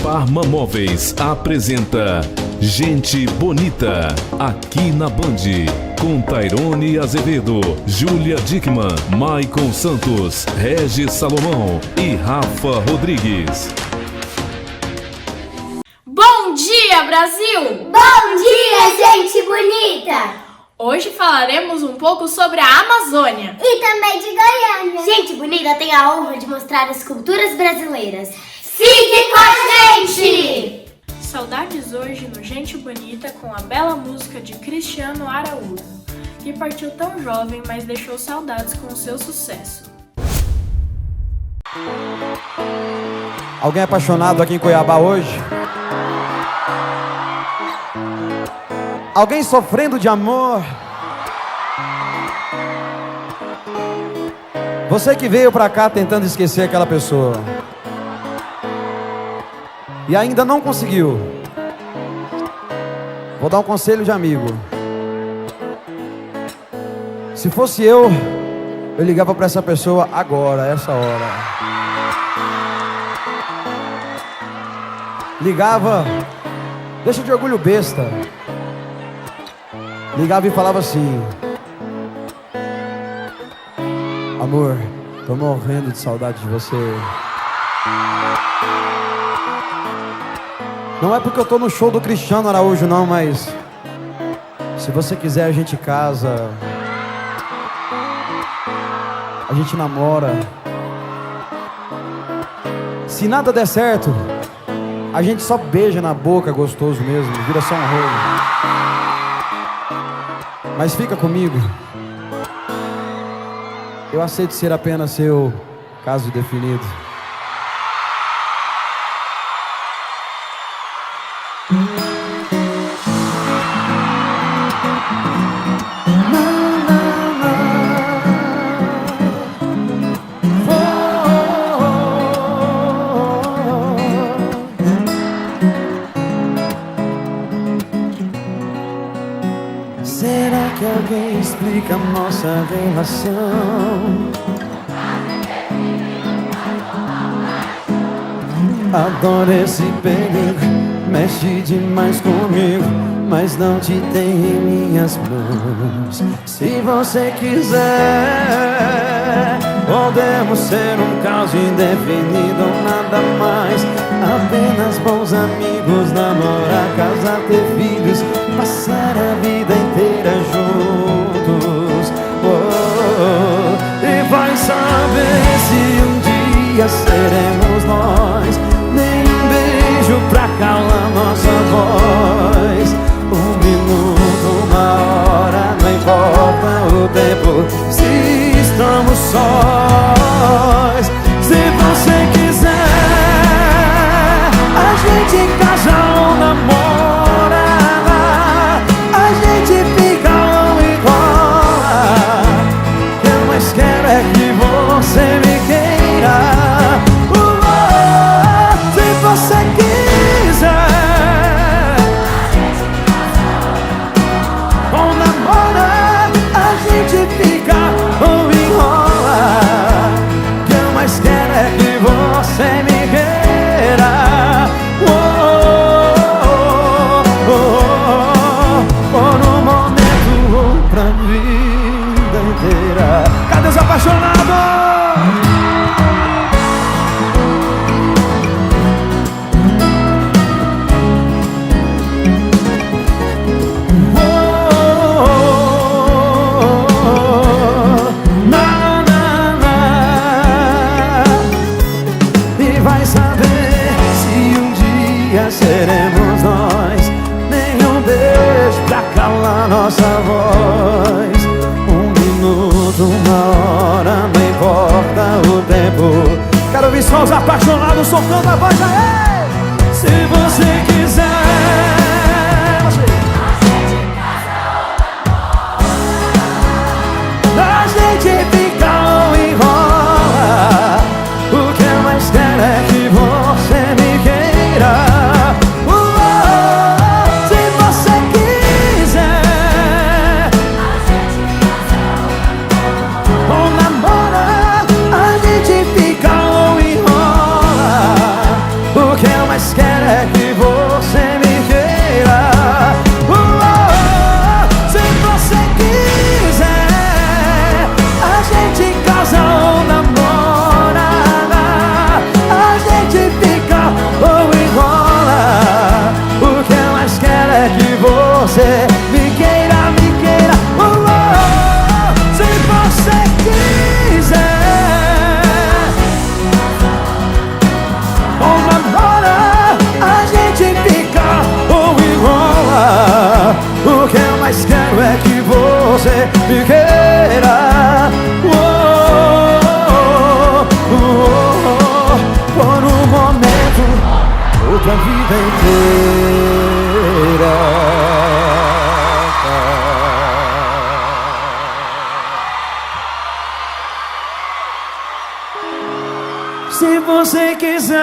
Parma Móveis apresenta Gente Bonita, aqui na Band, com Tairone Azevedo, Júlia Dickman, Maicon Santos, Regis Salomão e Rafa Rodrigues. Bom dia, Brasil! Bom dia, gente bonita! Hoje falaremos um pouco sobre a Amazônia. E também de Goiânia. Gente bonita tem a honra de mostrar as culturas brasileiras. Fique com a gente! Saudades hoje no Gente Bonita com a bela música de Cristiano Araújo, que partiu tão jovem, mas deixou saudades com o seu sucesso. Alguém apaixonado aqui em Cuiabá hoje? Alguém sofrendo de amor? Você que veio pra cá tentando esquecer aquela pessoa e ainda não conseguiu, vou dar um conselho de amigo. Se fosse eu ligava pra essa pessoa agora, essa hora. Ligava, deixa de orgulho besta. Ligava e falava assim: amor, tô morrendo de saudade de você. Não é porque eu tô no show do Cristiano Araújo não, mas se você quiser a gente casa, a gente namora. Se nada der certo, a gente só beija na boca gostoso mesmo, vira só um rolo. Mas fica comigo. Eu aceito ser apenas seu caso definido. Será que alguém explica a nossa relação? Adoro esse perigo, mexe demais comigo, mas não te tenho em minhas mãos. Se você quiser, podemos ser um caso indefinido, nada mais. Apenas bons amigos, namorar, casar, ter filhos, passar a vida inteira juntos. E vai saber se um dia seremos nós. Nem um beijo pra calar nossa voz. Um minuto, uma hora, não importa o tempo, se estamos sós. Se você quiser, a gente casa ou namora, a gente fica ou enrola. O que eu mais quero é que você me queira. Se você quiser, ou namora, a gente fica ou enrola. O que eu mais quero é que você me queira. Por um momento ou pra vida inteira. Cadê os apaixonados? E vai saber se um dia seremos nós. Nenhum beijo pra calar nossa voz. Um minuto, uma hora, não importa o tempo. Quero ouvir só os apaixonados soltando a voz aí. Se você quiser, a gente fica ou enrola. O que eu mais quero é que você me queira. Se você quiser, ou namora, a gente fica ou enrola. O que eu mais quero pra vida inteira. Se você quiser,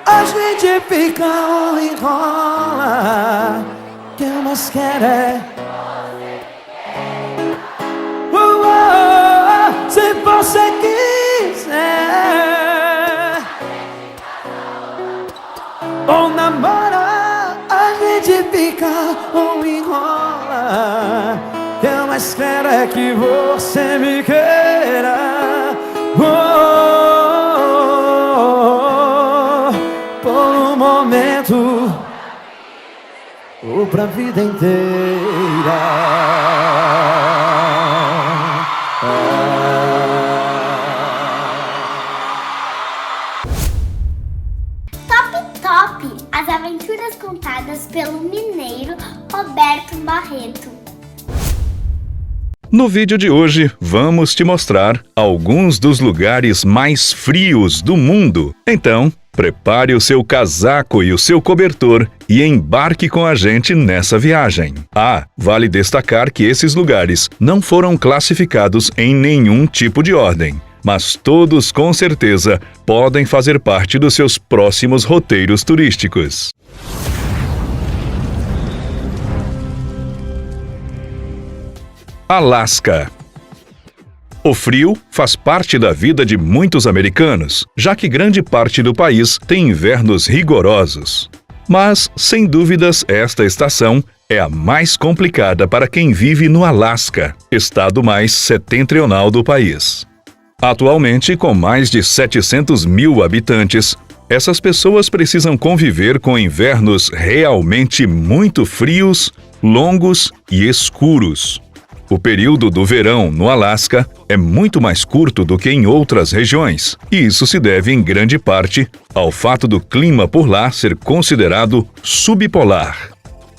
a gente fica ou enrola. Que eu mais quero é se você quiser, ou namora, a gente fica ou enrola. Que eu mais quero é que você me queira, por um momento ou pra vida inteira. Top! As aventuras contadas pelo mineiro Roberto Barreto. No vídeo de hoje, vamos te mostrar alguns dos lugares mais frios do mundo. Então, prepare o seu casaco e o seu cobertor e embarque com a gente nessa viagem. Vale destacar que esses lugares não foram classificados em nenhum tipo de ordem, mas todos com certeza podem fazer parte dos seus próximos roteiros turísticos. Alasca. O frio faz parte da vida de muitos americanos, já que grande parte do país tem invernos rigorosos. Mas, sem dúvidas, esta estação é a mais complicada para quem vive no Alasca, estado mais setentrional do país. Atualmente, com mais de 700 mil habitantes, essas pessoas precisam conviver com invernos realmente muito frios, longos e escuros. O período do verão no Alasca é muito mais curto do que em outras regiões, e isso se deve em grande parte ao fato do clima por lá ser considerado subpolar.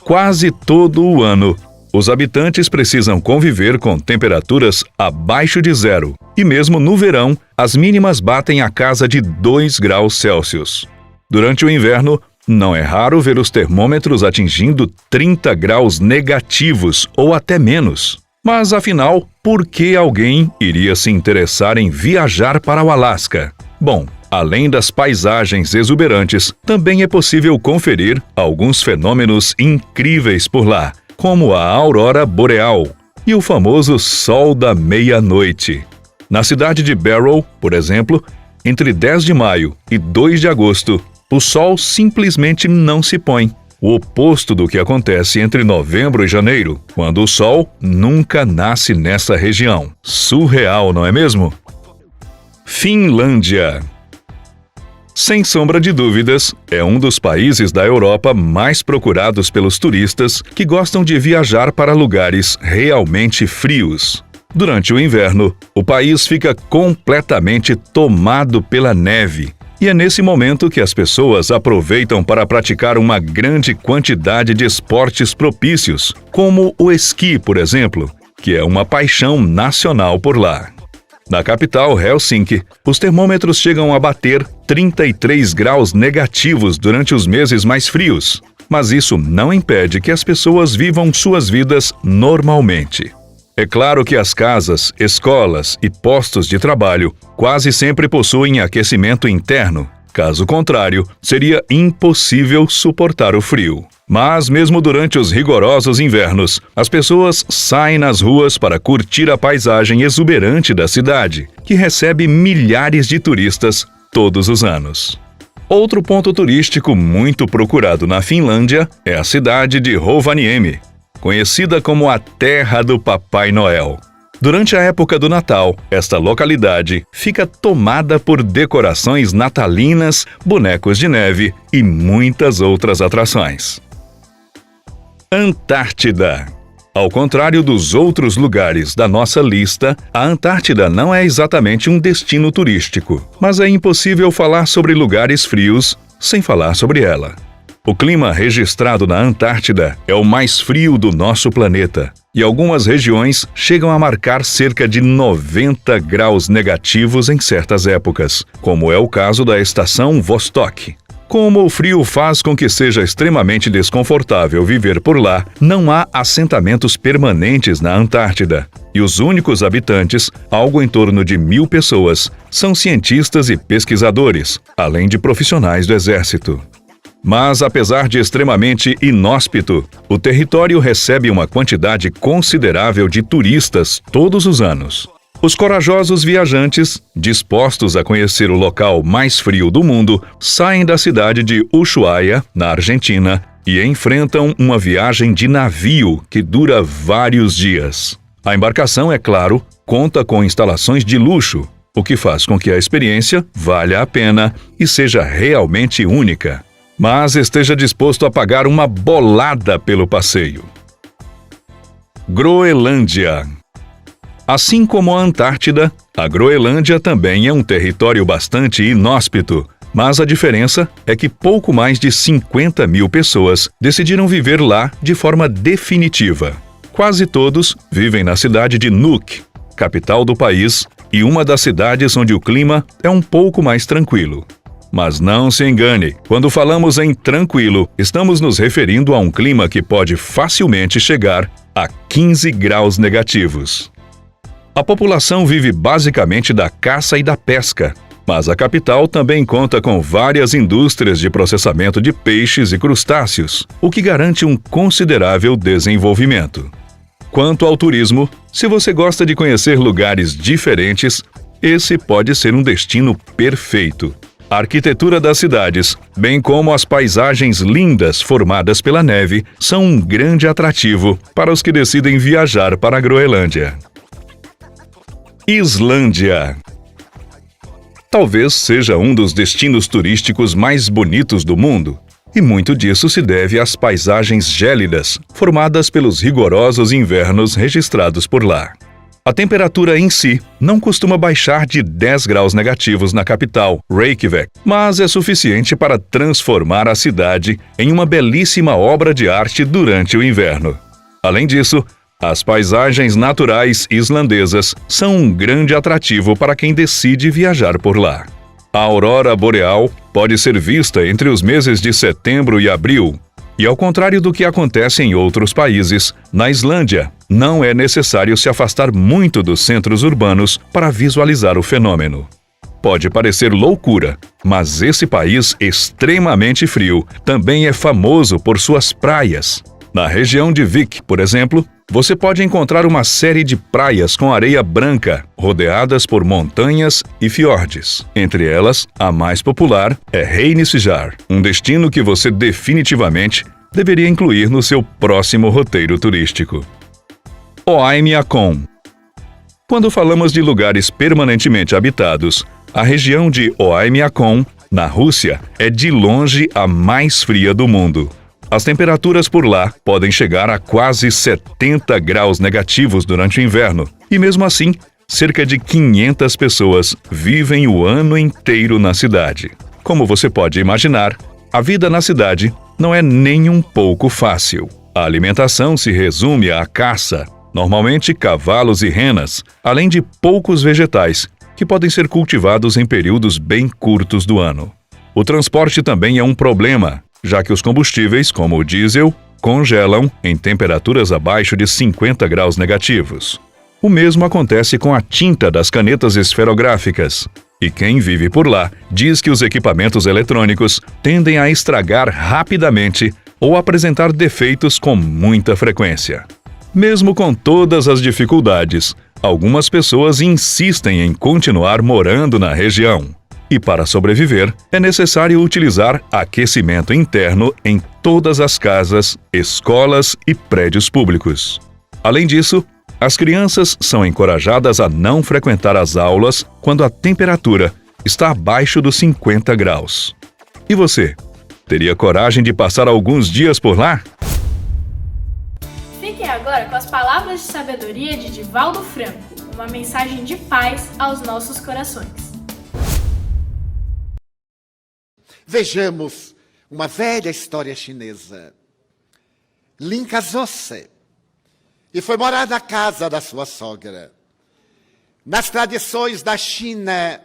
Quase todo o ano, os habitantes precisam conviver com temperaturas abaixo de zero, e mesmo no verão, as mínimas batem a casa de 2 graus Celsius. Durante o inverno, não é raro ver os termômetros atingindo 30 graus negativos ou até menos. Mas, afinal, por que alguém iria se interessar em viajar para o Alasca? Bom, além das paisagens exuberantes, também é possível conferir alguns fenômenos incríveis por lá, como a aurora boreal e o famoso sol da meia-noite. Na cidade de Barrow, por exemplo, entre 10 de maio e 2 de agosto, o sol simplesmente não se põe. O oposto do que acontece entre novembro e janeiro, quando o sol nunca nasce nessa região. Surreal, não é mesmo? Finlândia. Sem sombra de dúvidas, é um dos países da Europa mais procurados pelos turistas que gostam de viajar para lugares realmente frios. Durante o inverno, o país fica completamente tomado pela neve. E é nesse momento que as pessoas aproveitam para praticar uma grande quantidade de esportes propícios, como o esqui, por exemplo, que é uma paixão nacional por lá. Na capital, Helsinki, os termômetros chegam a bater 33 graus negativos durante os meses mais frios, mas isso não impede que as pessoas vivam suas vidas normalmente. É claro que as casas, escolas e postos de trabalho quase sempre possuem aquecimento interno. Caso contrário, seria impossível suportar o frio. Mas mesmo durante os rigorosos invernos, as pessoas saem nas ruas para curtir a paisagem exuberante da cidade, que recebe milhares de turistas todos os anos. Outro ponto turístico muito procurado na Finlândia é a cidade de Rovaniemi, conhecida como a Terra do Papai Noel. Durante a época do Natal, esta localidade fica tomada por decorações natalinas, bonecos de neve e muitas outras atrações. Antártida. Ao contrário dos outros lugares da nossa lista, a Antártida não é exatamente um destino turístico, mas é impossível falar sobre lugares frios sem falar sobre ela. O clima registrado na Antártida é o mais frio do nosso planeta, e algumas regiões chegam a marcar cerca de 90 graus negativos em certas épocas, como é o caso da estação Vostok. Como o frio faz com que seja extremamente desconfortável viver por lá, não há assentamentos permanentes na Antártida, e os únicos habitantes, algo em torno de 1.000 pessoas, são cientistas e pesquisadores, além de profissionais do exército. Mas, apesar de extremamente inóspito, o território recebe uma quantidade considerável de turistas todos os anos. Os corajosos viajantes, dispostos a conhecer o local mais frio do mundo, saem da cidade de Ushuaia, na Argentina, e enfrentam uma viagem de navio que dura vários dias. A embarcação, é claro, conta com instalações de luxo, o que faz com que a experiência valha a pena e seja realmente única. Mas esteja disposto a pagar uma bolada pelo passeio. Groenlândia. Assim como a Antártida, a Groenlândia também é um território bastante inóspito, mas a diferença é que pouco mais de 50.000 pessoas decidiram viver lá de forma definitiva. Quase todos vivem na cidade de Nuuk, capital do país, e uma das cidades onde o clima é um pouco mais tranquilo. Mas não se engane, quando falamos em tranquilo, estamos nos referindo a um clima que pode facilmente chegar a 15 graus negativos. A população vive basicamente da caça e da pesca, mas a capital também conta com várias indústrias de processamento de peixes e crustáceos, o que garante um considerável desenvolvimento. Quanto ao turismo, se você gosta de conhecer lugares diferentes, esse pode ser um destino perfeito. A arquitetura das cidades, bem como as paisagens lindas formadas pela neve, são um grande atrativo para os que decidem viajar para a Groenlândia. Islândia. Talvez seja um dos destinos turísticos mais bonitos do mundo, e muito disso se deve às paisagens gélidas, formadas pelos rigorosos invernos registrados por lá. A temperatura em si não costuma baixar de 10 graus negativos na capital, Reykjavik, mas é suficiente para transformar a cidade em uma belíssima obra de arte durante o inverno. Além disso, as paisagens naturais islandesas são um grande atrativo para quem decide viajar por lá. A aurora boreal pode ser vista entre os meses de setembro e abril, e ao contrário do que acontece em outros países, na Islândia não é necessário se afastar muito dos centros urbanos para visualizar o fenômeno. Pode parecer loucura, mas esse país extremamente frio também é famoso por suas praias. Na região de Vik, por exemplo, você pode encontrar uma série de praias com areia branca, rodeadas por montanhas e fiordes. Entre elas, a mais popular é Reynisfjall, um destino que você definitivamente deveria incluir no seu próximo roteiro turístico. Oymyakon. Quando falamos de lugares permanentemente habitados, a região de Oymyakon, na Rússia, é de longe a mais fria do mundo. As temperaturas por lá podem chegar a quase 70 graus negativos durante o inverno, e mesmo assim, cerca de 500 pessoas vivem o ano inteiro na cidade. Como você pode imaginar, a vida na cidade não é nem um pouco fácil. A alimentação se resume à caça, normalmente cavalos e renas, além de poucos vegetais, que podem ser cultivados em períodos bem curtos do ano. O transporte também é um problema, já que os combustíveis, como o diesel, congelam em temperaturas abaixo de 50 graus negativos. O mesmo acontece com a tinta das canetas esferográficas. E quem vive por lá diz que os equipamentos eletrônicos tendem a estragar rapidamente ou apresentar defeitos com muita frequência. Mesmo com todas as dificuldades, algumas pessoas insistem em continuar morando na região. E para sobreviver, é necessário utilizar aquecimento interno em todas as casas, escolas e prédios públicos. Além disso, as crianças são encorajadas a não frequentar as aulas quando a temperatura está abaixo dos 50 graus. E você, teria coragem de passar alguns dias por lá? Fiquem agora com as palavras de sabedoria de Divaldo Franco, uma mensagem de paz aos nossos corações. Vejamos Uma velha história chinesa. Lin casou-se e foi morar na casa da sua sogra. Nas tradições da China,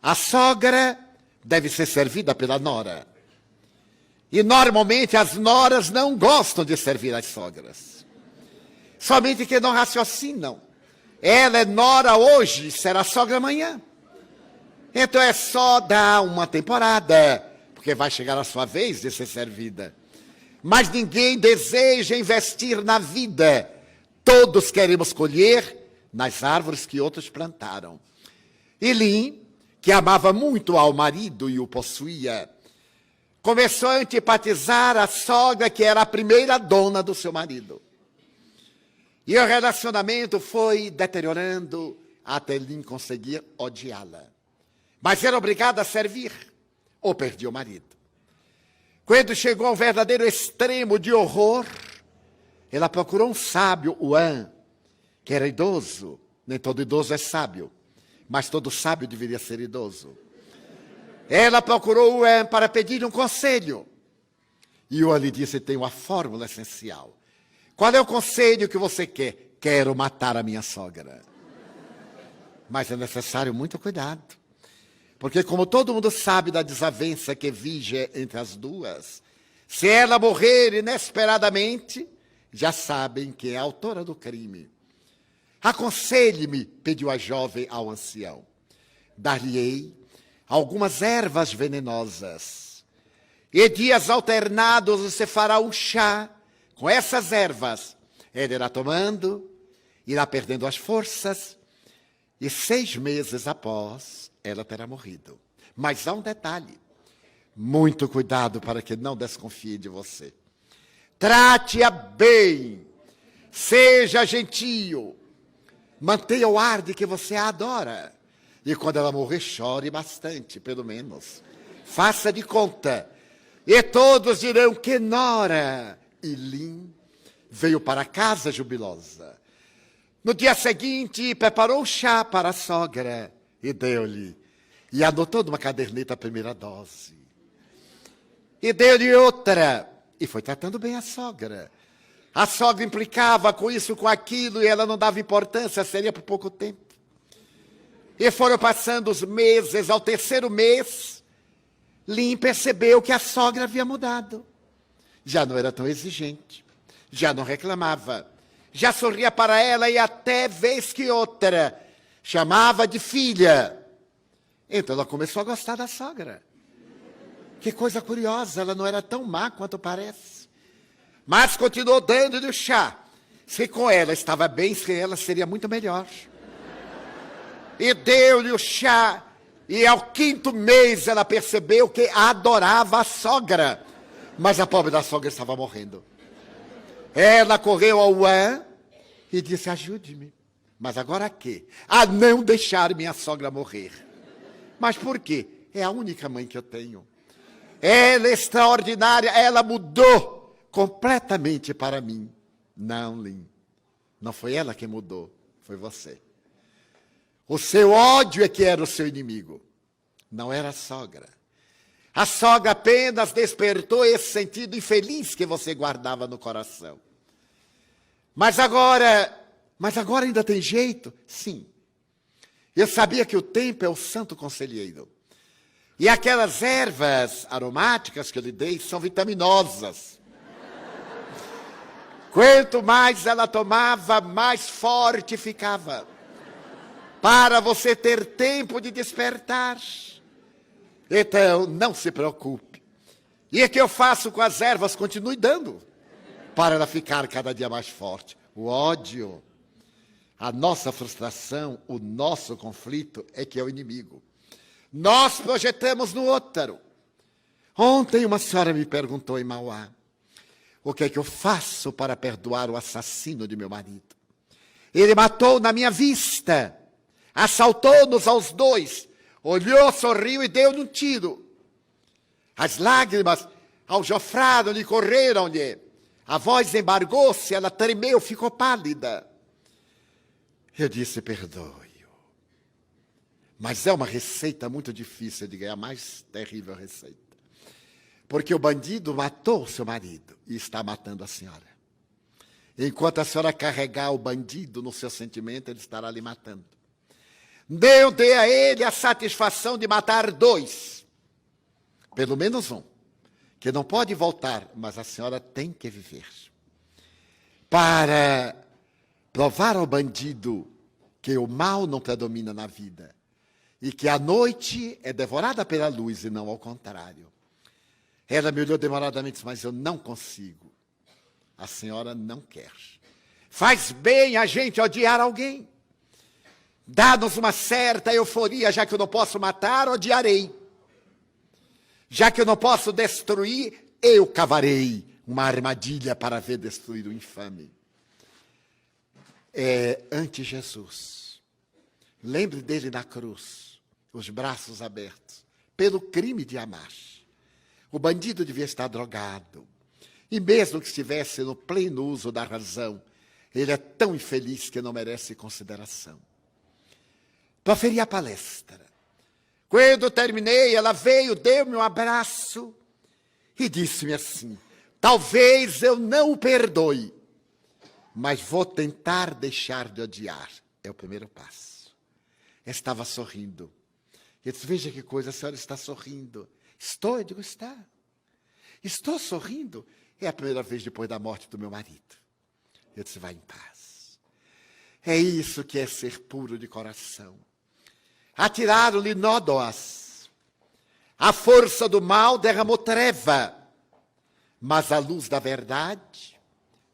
a sogra deve ser servida pela nora. E normalmente as noras não gostam de servir as sogras. Somente que não raciocinam. Ela é nora hoje, será sogra amanhã. Então é só dar uma temporada, porque vai chegar a sua vez de ser servida. Mas ninguém deseja investir na vida. Todos queremos colher nas árvores que outros plantaram. E Lin, que amava muito ao marido e o possuía, começou a antipatizar a sogra, que era a primeira dona do seu marido. E o relacionamento foi deteriorando até Lin conseguir odiá-la. Mas era obrigada a servir, ou perdia o marido. Quando chegou ao verdadeiro extremo de horror, ela procurou um sábio, Wan, que era idoso. Nem todo idoso é sábio, mas todo sábio deveria ser idoso. Ela procurou o Wan para pedir um conselho. E o Wan lhe disse: tem uma fórmula essencial. Qual é o conselho que você quer? Quero matar a minha sogra. Mas é necessário muito cuidado. Porque como todo mundo sabe da desavença que vige entre as duas, se ela morrer inesperadamente, já sabem quem é a autora do crime. Aconselhe-me, pediu a jovem ao ancião. Dar-lhe-ei algumas ervas venenosas. E dias alternados você fará um chá com essas ervas. Ele irá tomando, irá perdendo as forças, e 6 meses após, ela terá morrido. Mas há um detalhe. Muito cuidado para que não desconfie de você. Trate-a bem. Seja gentil. Mantenha o ar de que você a adora. E quando ela morrer, chore bastante, pelo menos. Faça de conta. E todos dirão: que nora! E Lin veio para casa jubilosa. No dia seguinte, preparou o chá para a sogra e deu-lhe. E anotou numa caderneta a primeira dose. E deu-lhe outra. E foi tratando bem a sogra. A sogra implicava com isso, com aquilo, e ela não dava importância, seria por pouco tempo. E foram passando os meses. Ao 3º mês, Lin percebeu que a sogra havia mudado. Já não era tão exigente, já não reclamava, já sorria para ela e até vez que outra chamava de filha. Então ela começou a gostar da sogra. Que coisa curiosa, ela não era tão má quanto parece. Mas continuou dando-lhe o chá. Se com ela estava bem, sem ela seria muito melhor. E deu-lhe o chá. E ao 5º mês ela percebeu que adorava a sogra. Mas a pobre da sogra estava morrendo. Ela correu ao Wan e disse: ajude-me. Mas agora a quê? A não deixar minha sogra morrer. Mas por quê? É a única mãe que eu tenho. Ela é extraordinária, ela mudou completamente para mim. Não, Lin. Não foi ela que mudou, foi você. O seu ódio é que era o seu inimigo. Não era a sogra. A sogra apenas despertou esse sentido infeliz que você guardava no coração. Mas agora ainda tem jeito? Sim. Eu sabia que o tempo é o santo conselheiro. E aquelas ervas aromáticas que eu lhe dei são vitaminosas. Quanto mais ela tomava, mais forte ficava. Para você ter tempo de despertar. Então, não se preocupe. E o que eu faço com as ervas? Continue dando. Para ela ficar cada dia mais forte. O ódio, a nossa frustração, o nosso conflito é que é o inimigo. Nós projetamos no outro. Ontem uma senhora me perguntou em Mauá: o que é que eu faço para perdoar o assassino de meu marido? Ele matou na minha vista. Assaltou-nos aos dois. Olhou, sorriu e deu-lhe um tiro. As lágrimas aljofraram-lhe, correram-lhe. A voz embargou-se, ela tremeu, ficou pálida. Eu disse: perdoe-o. Mas é uma receita muito difícil, eu digo, é a mais terrível receita. porque o bandido matou o seu marido e está matando a senhora. Enquanto a senhora carregar o bandido no seu sentimento, ele estará lhe matando. Não dê a ele a satisfação de matar 2, pelo menos um, que não pode voltar, mas a senhora tem que viver. Para provar ao bandido que o mal não predomina na vida e que a noite é devorada pela luz e não ao contrário. Ela me olhou demoradamente e disse, mas eu não consigo. A senhora não quer. Faz bem a gente odiar alguém. Dá-nos uma certa euforia, já que eu não posso matar, odiarei. Já que eu não posso destruir, eu cavarei uma armadilha para ver destruir o infame. Ante Jesus. Lembre dele na cruz, os braços abertos, pelo crime de amar. O bandido devia estar drogado. E mesmo que estivesse no pleno uso da razão, ele é tão infeliz que não merece consideração. Proferi a palestra. Quando terminei, ela veio, deu-me um abraço e disse-me assim, talvez eu não o perdoe, mas vou tentar deixar de odiar. É o primeiro passo. Estava sorrindo. Eu disse, veja que coisa, a senhora está sorrindo. Estou, eu digo, está. Estou sorrindo. É a primeira vez depois da morte do meu marido. Eu disse, vai em paz. É isso que é ser puro de coração. Atiraram-lhe nódoas. A força do mal derramou treva. Mas a luz da verdade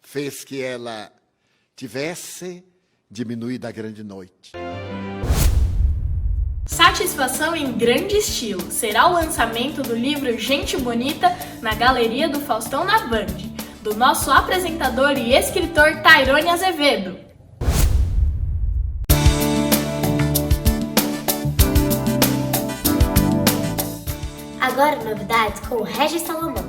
fez que ela tivesse diminuído a grande noite. Satisfação em grande estilo. Será o lançamento do livro Gente Bonita na Galeria do Faustão na Band, do nosso apresentador e escritor Tairone Azevedo. Agora novidades com o Regis Salomão.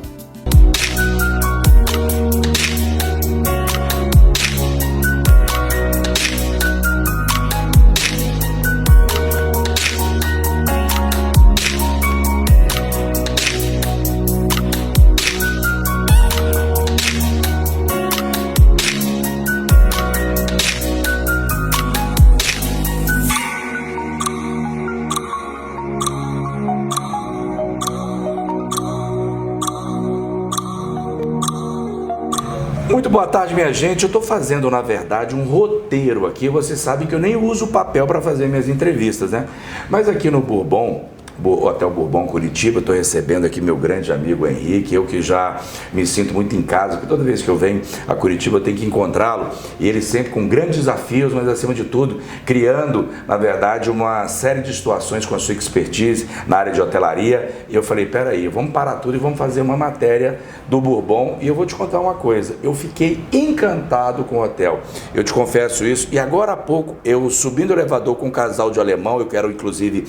Muito boa tarde, minha gente. Eu estou fazendo, na verdade, um roteiro aqui. Vocês sabem que eu nem uso papel para fazer minhas entrevistas, né? Mas aqui no Bourbon, Hotel Bourbon Curitiba, estou recebendo aqui meu grande amigo Henrique, eu que já me sinto muito em casa, porque toda vez que eu venho a Curitiba eu tenho que encontrá-lo, e ele sempre com grandes desafios, mas acima de tudo, criando, na verdade, uma série de situações com a sua expertise na área de hotelaria, e eu falei, peraí, vamos parar tudo e vamos fazer uma matéria do Bourbon, e eu vou te contar uma coisa, eu fiquei encantado com o hotel, eu te confesso isso, e agora há pouco, eu subindo o elevador com um casal de alemão, eu quero inclusive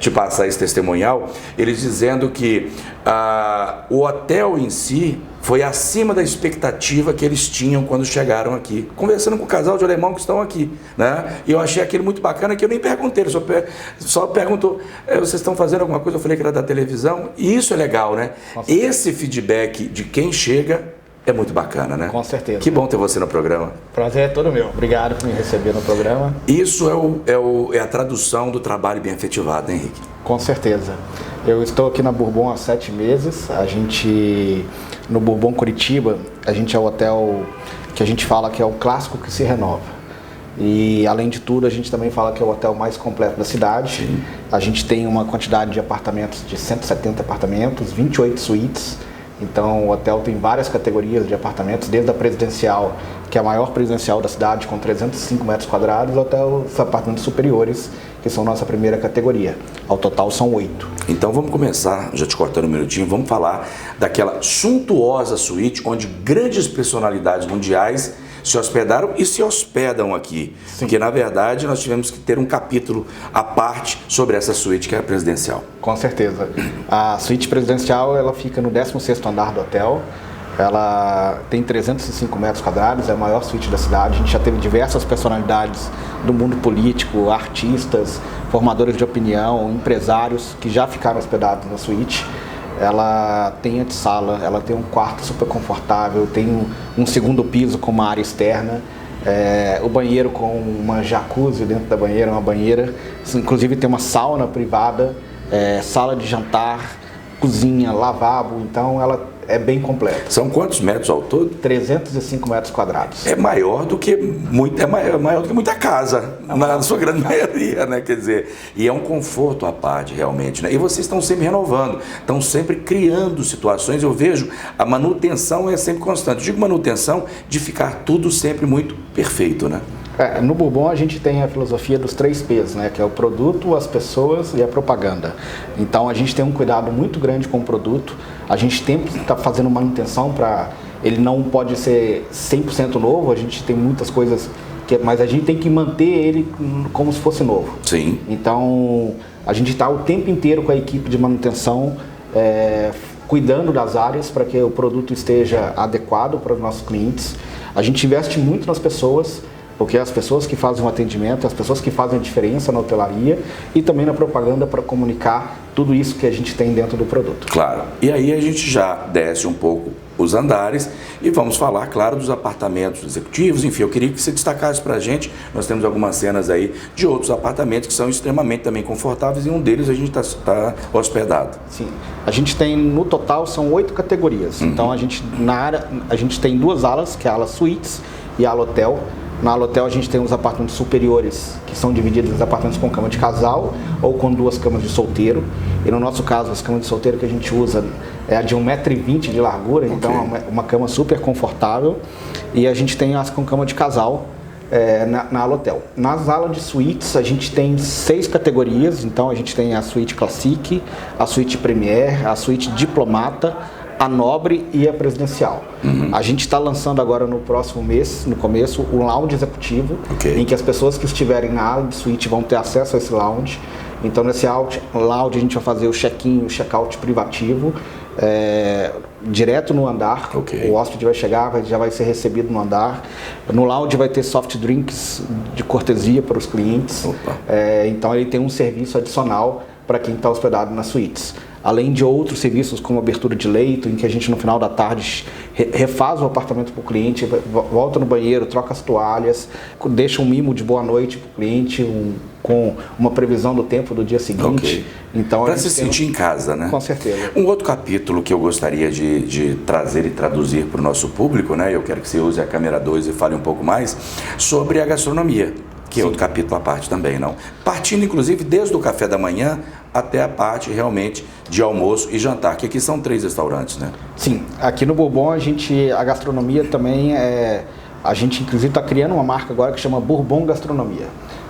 te passar esse testemunhal, eles dizendo que o hotel em si foi acima da expectativa que eles tinham quando chegaram aqui. Conversando com o casal de alemão que estão aqui, né? E eu achei aquilo muito bacana, que eu nem perguntei, ele só perguntou, vocês estão fazendo alguma coisa? Eu falei que era da televisão, e isso é legal, né? Esse feedback de quem chega é muito bacana, né? Com certeza. Que bom ter você no programa. Prazer é todo meu. Obrigado por me receber no programa. Isso é a tradução do trabalho bem efetivado, hein, Henrique? Com certeza. Eu estou aqui na Bourbon há 7 meses. No Bourbon Curitiba, a gente é o hotel que a gente fala que é o clássico que se renova. E, além de tudo, a gente também fala que é o hotel mais completo da cidade. Sim. A gente tem uma quantidade de apartamentos, de 170 apartamentos, 28 suítes. Então, o hotel tem várias categorias de apartamentos, desde a presidencial, que é a maior presidencial da cidade, com 305 metros quadrados, até os apartamentos superiores, que são nossa primeira categoria. Ao total, são 8. Então, vamos começar, já te cortando um minutinho, vamos falar daquela suntuosa suíte, onde grandes personalidades mundiais se hospedaram e se hospedam aqui. Sim. Porque, na verdade, nós tivemos que ter um capítulo à parte sobre essa suíte que é a presidencial. Com certeza. A suíte presidencial, ela fica no 16º andar do hotel. Ela tem 305 metros quadrados, é a maior suíte da cidade. A gente já teve diversas personalidades do mundo político, artistas, formadores de opinião, empresários que já ficaram hospedados na suíte. ela tem antessala, ela tem um quarto super confortável, tem um segundo piso com uma área externa, o banheiro com uma jacuzzi dentro da banheira, uma banheira, inclusive tem uma sauna privada, sala de jantar, cozinha, lavabo, então ela é bem completa. São quantos metros ao todo? 305 metros quadrados. É maior do que maior do que muita casa, na sua grande maioria, né? Quer dizer, e é um conforto à parte, realmente, né? E vocês estão sempre renovando, estão sempre criando situações. Eu vejo a manutenção é sempre constante. Eu digo manutenção de ficar tudo sempre muito perfeito, né? No Bourbon a gente tem a filosofia dos 3 P's, né? Que é o produto, as pessoas e a propaganda. Então a gente tem um cuidado muito grande com o produto. A gente sempre está fazendo manutenção para... Ele não pode ser 100% novo, a gente tem muitas coisas... Mas a gente tem que manter ele como se fosse novo. Sim. Então a gente está o tempo inteiro com a equipe de manutenção, cuidando das áreas para que o produto esteja adequado para os nossos clientes. A gente investe muito nas pessoas, porque é as pessoas que fazem o atendimento, as pessoas que fazem a diferença na hotelaria e também na propaganda para comunicar tudo isso que a gente tem dentro do produto. Claro. E aí a gente já desce um pouco os andares e vamos falar, claro, dos apartamentos executivos. Enfim, eu queria que você destacasse para a gente, nós temos algumas cenas aí de outros apartamentos que são extremamente também confortáveis e um deles a gente está hospedado. Sim. A gente tem, no total, são 8 categorias. Então a gente tem 2 alas, que é a ala suítes e a ala hotel. Na ala hotel a gente tem os apartamentos superiores, que são divididos em apartamentos com cama de casal ou com 2 camas de solteiro. E no nosso caso, as camas de solteiro que a gente usa é a de 1,20 m de largura, então é uma cama super confortável. E a gente tem as com cama de casal na ala hotel. Nas alas de suítes a gente tem 6 categorias, então a gente tem a suíte Classic, a suíte Premier, a suíte Diplomata, a Nobre e a Presidencial. A gente está lançando agora no próximo mês, no começo, o lounge executivo, em que as pessoas que estiverem na ala de suíte vão ter acesso a esse lounge. Então nesse lounge a gente vai fazer o check-in, o check-out privativo, direto no andar. O hóspede vai chegar, já vai ser recebido no andar. No lounge vai ter soft drinks de cortesia para os clientes. Então ele tem um serviço adicional para quem está hospedado nas suítes. Além de outros serviços como abertura de leito, em que a gente no final da tarde refaz o apartamento para o cliente, volta no banheiro, troca as toalhas, deixa um mimo de boa noite para o cliente, com uma previsão do tempo do dia seguinte. Então, para se sentir em casa, né? Com certeza. Um outro capítulo que eu gostaria de trazer e traduzir para o nosso público, né? Eu quero que você use a câmera 2 e fale um pouco mais sobre a gastronomia, que é outro capítulo à parte também, não? Partindo, inclusive, desde o café da manhã até a parte, realmente, de almoço e jantar, que aqui são 3 restaurantes, né? Sim, aqui no Bourbon a gastronomia também a gente, inclusive, está criando uma marca agora que chama Bourbon Gastronomia.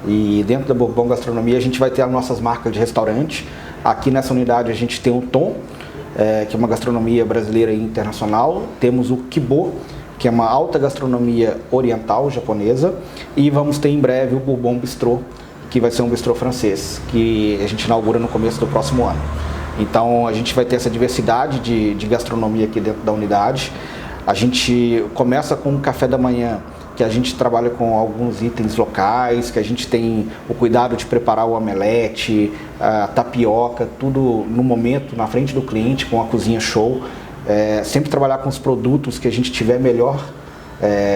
E dentro da Bourbon Gastronomia a gente vai ter as nossas marcas de restaurante. Aqui nessa unidade a gente tem o Tom, que é uma gastronomia brasileira e internacional. Temos o Kibo, que é uma alta gastronomia oriental, japonesa, e vamos ter em breve o Bourbon Bistrô, que vai ser um bistrô francês, que a gente inaugura no começo do próximo ano. Então a gente vai ter essa diversidade de gastronomia aqui dentro da unidade. A gente começa com o café da manhã, que a gente trabalha com alguns itens locais, que a gente tem o cuidado de preparar o omelete, a tapioca, tudo no momento, na frente do cliente, com a cozinha show. Sempre trabalhar com os produtos que a gente tiver melhor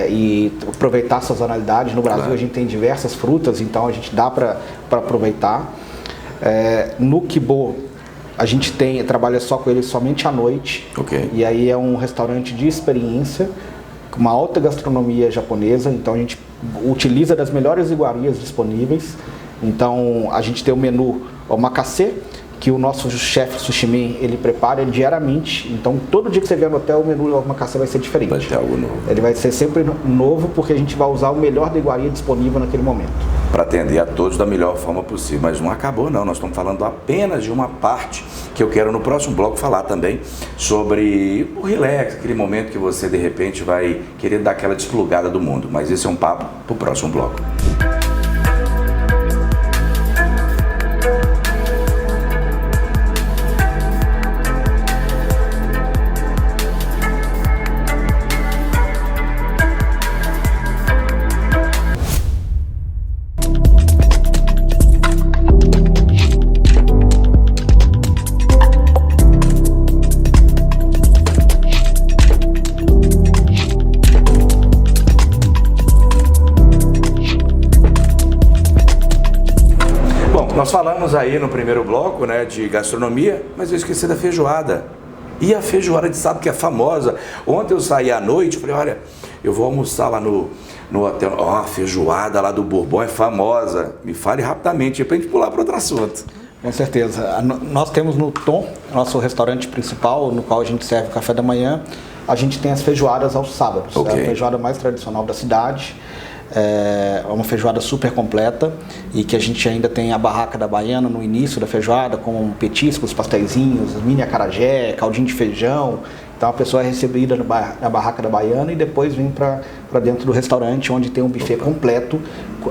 e aproveitar a sazonalidade. No Brasil a gente tem diversas frutas, então a gente dá para aproveitar. No Kibo a gente trabalha só com ele somente à noite. E aí é um restaurante de experiência, com uma alta gastronomia japonesa, então a gente utiliza das melhores iguarias disponíveis. Então a gente tem o menu omakase, que o nosso chefe Sushimen, ele prepara diariamente. Então, todo dia que você vier no hotel, o menu omakase vai ser diferente. Vai ter algo novo. Ele vai ser sempre novo, porque a gente vai usar o melhor da iguaria disponível naquele momento. Para atender a todos da melhor forma possível. Mas não acabou, não. Nós estamos falando apenas de uma parte que eu quero no próximo bloco falar também sobre o relax, aquele momento que você, de repente, vai querer dar aquela desplugada do mundo. Mas esse é um papo para o próximo bloco. Nós falamos aí no primeiro bloco, né, de gastronomia, mas eu esqueci da feijoada. E a feijoada de sábado, que é famosa. Ontem eu saí à noite, falei, olha, eu vou almoçar lá no hotel. Ó, a feijoada lá do Bourbon é famosa. Me fale rapidamente, pra gente pular para outro assunto. Com certeza. Nós temos no Tom, nosso restaurante principal, no qual a gente serve o café da manhã, a gente tem as feijoadas aos sábados. Okay. É a feijoada mais tradicional da cidade. É uma feijoada super completa e que a gente ainda tem a barraca da Baiana no início da feijoada, com petiscos, pasteizinhos, mini acarajé, caldinho de feijão. Então a pessoa é recebida na barraca da Baiana e depois vem para dentro do restaurante, onde tem um buffet completo.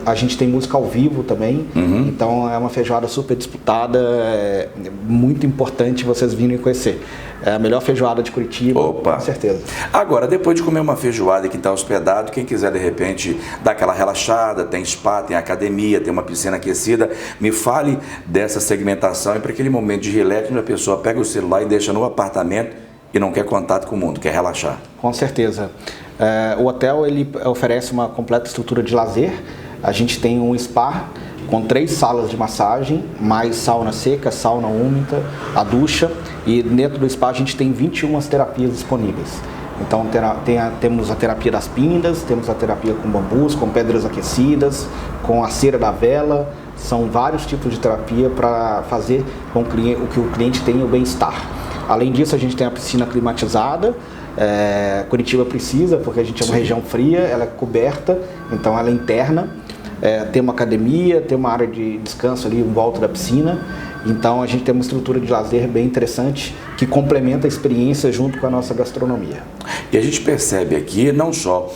A gente tem música ao vivo também, então é uma feijoada super disputada, é muito importante vocês virem conhecer. É a melhor feijoada de Curitiba, Opa. Com certeza. Agora, depois de comer uma feijoada que está hospedado, quem quiser de repente dar aquela relaxada, tem spa, tem academia, tem uma piscina aquecida, me fale dessa segmentação e para aquele momento de relax, onde a pessoa pega o celular e deixa no apartamento e não quer contato com o mundo, quer relaxar. Com certeza. O hotel ele oferece uma completa estrutura de lazer. A gente tem um spa com 3 salas de massagem, mais sauna seca, sauna úmida, a ducha, e dentro do spa a gente tem 21 terapias disponíveis. Então temos a terapia das pindas, temos a terapia com bambus, com pedras aquecidas, com a cera da vela. São vários tipos de terapia para fazer com que o cliente tenha o bem-estar. Além disso, a gente tem a piscina climatizada. Curitiba precisa, porque a gente é uma região fria, ela é coberta, então ela é interna. Tem uma academia, tem uma área de descanso ali em volta da piscina. Então a gente tem uma estrutura de lazer bem interessante que complementa a experiência junto com a nossa gastronomia. E a gente percebe aqui não só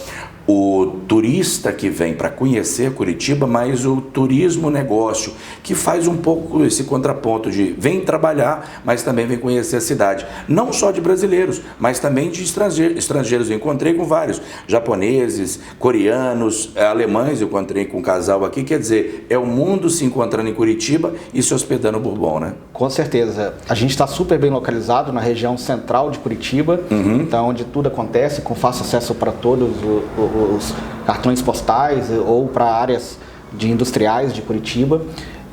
o turista que vem para conhecer Curitiba, mas o turismo negócio, que faz um pouco esse contraponto de vem trabalhar, mas também vem conhecer a cidade. Não só de brasileiros, mas também de estrangeiros. Eu encontrei com vários, japoneses, coreanos, alemães, eu encontrei com um casal aqui, quer dizer, é o mundo se encontrando em Curitiba e se hospedando no Bourbon, né? Com certeza. A gente está super bem localizado na região central de Curitiba, então onde tudo acontece, com fácil acesso para todos os cartões postais ou para áreas de industriais de Curitiba,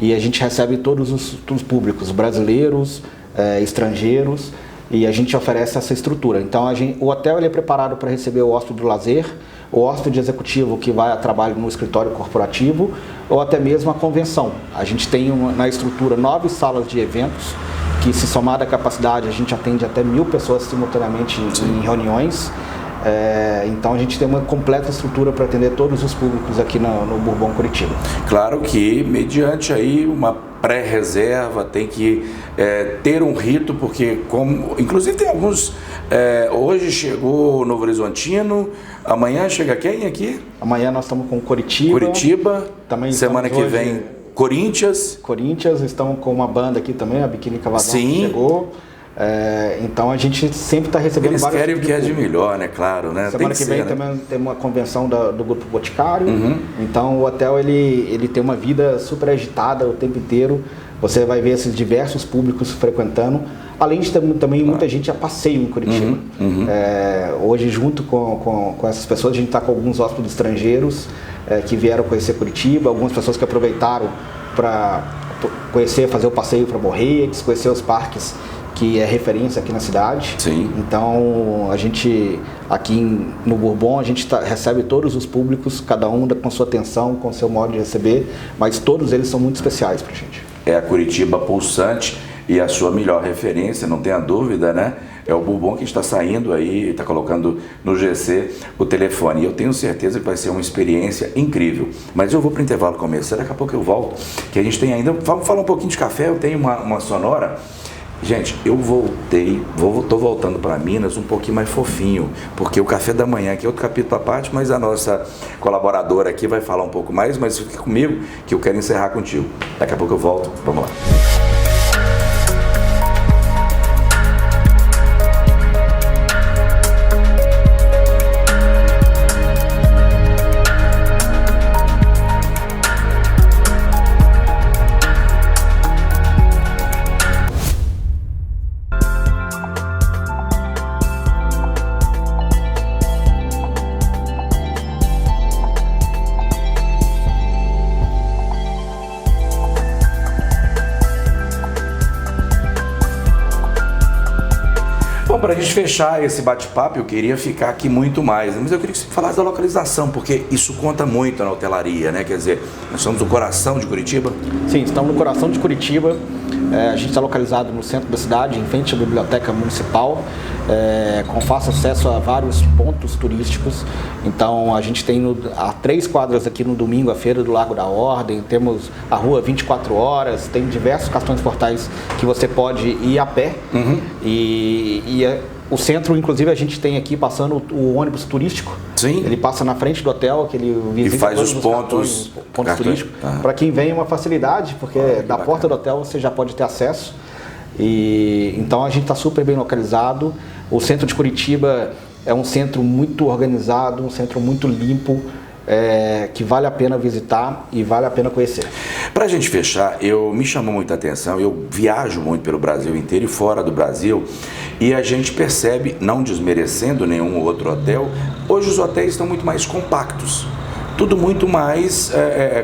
e a gente recebe todos os públicos, brasileiros, estrangeiros, e a gente oferece essa estrutura. Então o hotel ele é preparado para receber o hóspede do lazer, o hóspede executivo que vai a trabalho no escritório corporativo ou até mesmo a convenção. A gente tem na estrutura 9 salas de eventos, que se somada à capacidade a gente atende até 1.000 pessoas simultaneamente em reuniões. Então a gente tem uma completa estrutura para atender todos os públicos aqui no Bourbon Curitiba. Claro que mediante aí uma pré-reserva tem que ter um rito, porque inclusive tem alguns, hoje chegou o Novo Horizontino, amanhã chega quem aqui? Amanhã nós estamos com Curitiba, também semana que vem Corinthians, estamos com uma banda aqui também, a Biquíni Cavadão, que chegou. Então a gente sempre está recebendo vários. Eles querem o que é de público. melhor, né? Claro, né? Semana que vem também tem uma convenção do Grupo Boticário. Então o hotel ele tem uma vida super agitada o tempo inteiro. Você vai ver esses diversos públicos frequentando. Além de ter também muita gente a passeio em Curitiba. Hoje, junto com essas pessoas, a gente está com alguns hóspedes estrangeiros que vieram conhecer Curitiba, algumas pessoas que aproveitaram para conhecer, fazer o passeio para Morretes, conhecer os parques que é referência aqui na cidade. Sim. Então a gente aqui no Bourbon a gente recebe todos os públicos, cada um com sua atenção, com seu modo de receber, mas todos eles são muito especiais pra gente. É a Curitiba pulsante e a sua melhor referência, não tenha dúvida, né? É o Bourbon que está saindo aí, está colocando no GC o telefone. E eu tenho certeza que vai ser uma experiência incrível. Mas eu vou para o intervalo comercial, daqui a pouco eu volto, que a gente tem ainda... Vamos falar um pouquinho de café, eu tenho uma sonora. Gente, eu tô voltando para Minas um pouquinho mais fofinho, porque o café da manhã aqui é outro capítulo à parte, mas a nossa colaboradora aqui vai falar um pouco mais, mas fique comigo que eu quero encerrar contigo. Daqui a pouco eu volto, vamos lá. Bom, para a gente fechar esse bate-papo, eu queria ficar aqui muito mais, mas eu queria que você falasse da localização, porque isso conta muito na hotelaria, né? Quer dizer, nós somos no coração de Curitiba. Sim, estamos no coração de Curitiba. A gente está localizado no centro da cidade, em frente à Biblioteca Municipal, com fácil acesso a vários pontos turísticos. Então, a gente tem há 3 quadras aqui no domingo, a Feira do Largo da Ordem, temos a rua 24 horas, tem diversos cartões portais que você pode ir a pé. O centro, inclusive, a gente tem aqui passando o ônibus turístico. Sim. Ele passa na frente do hotel, que ele visita e faz todos os pontos turísticos. Para quem vem é uma facilidade, porque da porta do hotel você já pode ter acesso. Então a gente está super bem localizado. O centro de Curitiba é um centro muito organizado, um centro muito limpo, que vale a pena visitar e vale a pena conhecer. Para a gente fechar, me chamou muita atenção, eu viajo muito pelo Brasil inteiro e fora do Brasil, e a gente percebe, não desmerecendo nenhum outro hotel, hoje os hotéis estão muito mais compactos, tudo muito mais,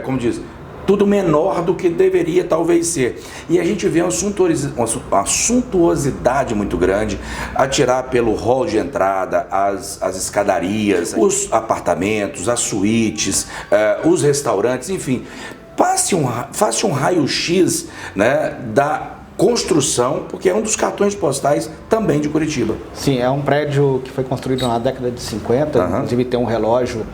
como diz, tudo menor do que deveria talvez ser. E a gente vê uma suntuosidade muito grande a tirar pelo hall de entrada, as escadarias, os apartamentos, as suítes, os restaurantes, enfim. Faça um raio-x, né, da construção, porque é um dos cartões postais também de Curitiba. Sim, é um prédio que foi construído na década de 50, inclusive tem um relógio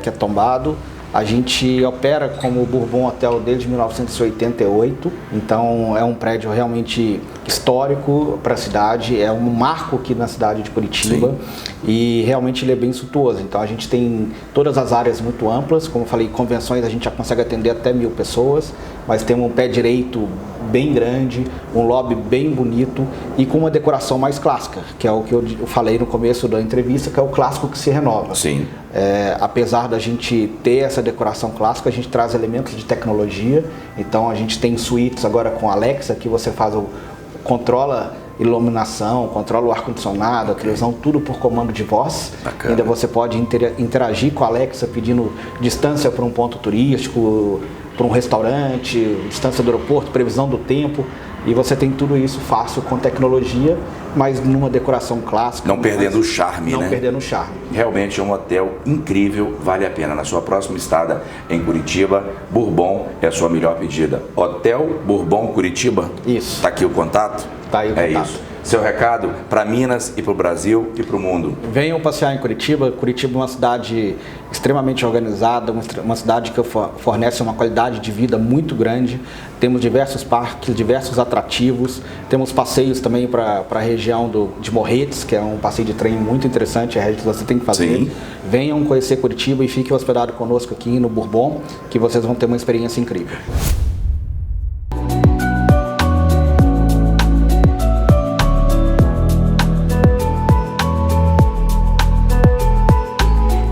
que é tombado. A gente opera como Bourbon Hotel desde 1988, então é um prédio realmente histórico para a cidade, é um marco aqui na cidade de Curitiba. Sim. E realmente ele é bem suntuoso. Então a gente tem todas as áreas muito amplas, como eu falei, convenções a gente já consegue atender até 1000 pessoas, mas tem um pé direito bem grande, um lobby bem bonito e com uma decoração mais clássica, que é o que eu falei no começo da entrevista, que é o clássico que se renova. Sim. Apesar da gente ter essa decoração clássica, a gente traz elementos de tecnologia. Então a gente tem suítes agora com Alexa, que você controla iluminação, controla o ar-condicionado, a televisão, tudo por comando de voz. Bacana. Ainda você pode interagir com a Alexa pedindo distância para um ponto turístico, para um restaurante, distância do aeroporto, previsão do tempo. E você tem tudo isso fácil com tecnologia, mas numa decoração clássica. Não perdendo o charme, né? Não perdendo o charme. Realmente é um hotel incrível, vale a pena. Na sua próxima estada em Curitiba, Bourbon é a sua melhor pedida. Hotel Bourbon Curitiba? Isso. Está aqui o contato? Está aí o contato. É isso. Seu recado para Minas e para o Brasil e para o mundo. Venham passear em Curitiba. Curitiba é uma cidade extremamente organizada, uma cidade que fornece uma qualidade de vida muito grande. Temos diversos parques, diversos atrativos. Temos passeios também para a região de Morretes, que é um passeio de trem muito interessante, é a que você tem que fazer. Sim. Venham conhecer Curitiba e fiquem hospedados conosco aqui no Bourbon, que vocês vão ter uma experiência incrível.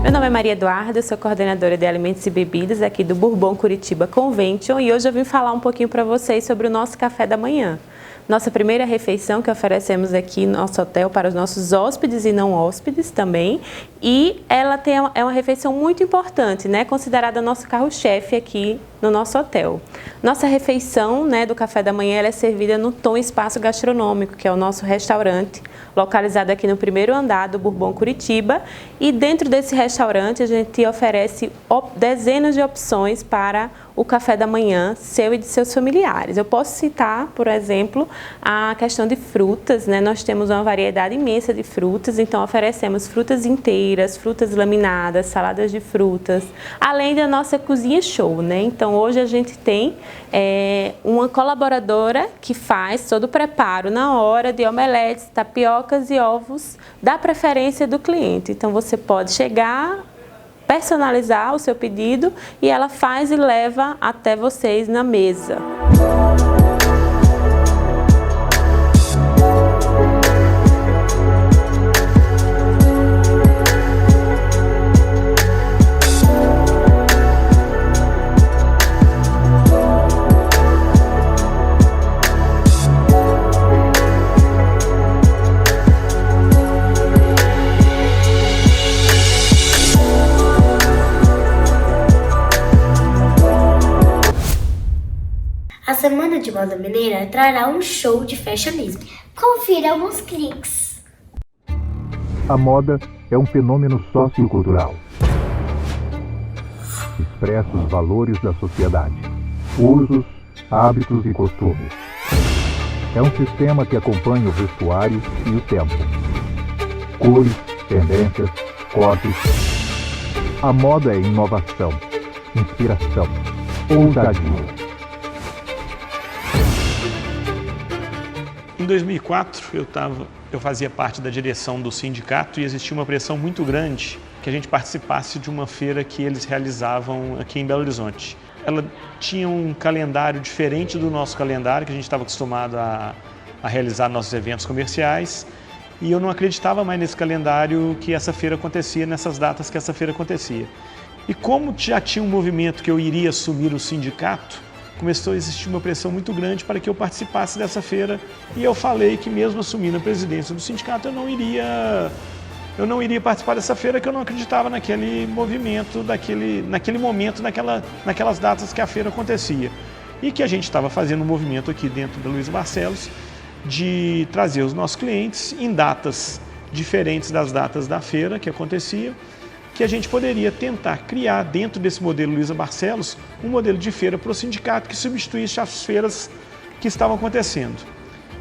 Meu nome é Maria Eduarda, eu sou coordenadora de alimentos e bebidas aqui do Bourbon Curitiba Convention e hoje eu vim falar um pouquinho para vocês sobre o nosso café da manhã. Nossa primeira refeição que oferecemos aqui no nosso hotel para os nossos hóspedes e não hóspedes também. E ela é uma refeição muito importante, né? Considerada nosso carro-chefe aqui no nosso hotel. Nossa refeição, né, do café da manhã ela é servida no Tom Espaço Gastronômico, que é o nosso restaurante, localizado aqui no primeiro andar do Bourbon Curitiba. E dentro desse restaurante a gente oferece dezenas de opções para o café da manhã seu e de seus familiares. Eu posso citar, por exemplo, a questão de frutas, né? Nós temos uma variedade imensa de frutas, então oferecemos frutas inteiras, frutas laminadas, saladas de frutas, além da nossa cozinha show, né? Então hoje a gente tem uma colaboradora que faz todo o preparo na hora de omeletes, tapiocas e ovos da preferência do cliente. Então você pode chegar, personalizar o seu pedido e ela faz e leva até vocês na mesa. A Semana de Moda Mineira trará um show de fashionismo. Confira alguns cliques. A moda é um fenômeno sociocultural. Expressa os valores da sociedade, usos, hábitos e costumes. É um sistema que acompanha o vestuário e o tempo. Cores, tendências, cortes. A moda é inovação, inspiração, ousadia. Em 2004, eu fazia parte da direção do sindicato e existia uma pressão muito grande que a gente participasse de uma feira que eles realizavam aqui em Belo Horizonte. Ela tinha um calendário diferente do nosso calendário, que a gente estava acostumado a realizar nossos eventos comerciais, e eu não acreditava mais nesse calendário que essa feira acontecia, nessas datas que essa feira acontecia. E como já tinha um movimento que eu iria assumir o sindicato, começou a existir uma pressão muito grande para que eu participasse dessa feira, e eu falei que mesmo assumindo a presidência do sindicato, eu não iria participar dessa feira, que eu não acreditava naquele movimento, naquele momento, naquelas datas que a feira acontecia. E que a gente estava fazendo um movimento aqui dentro da Luiza Barcelos de trazer os nossos clientes em datas diferentes das datas da feira que acontecia, que a gente poderia tentar criar dentro desse modelo Luiza Barcelos um modelo de feira para o sindicato que substituísse as feiras que estavam acontecendo.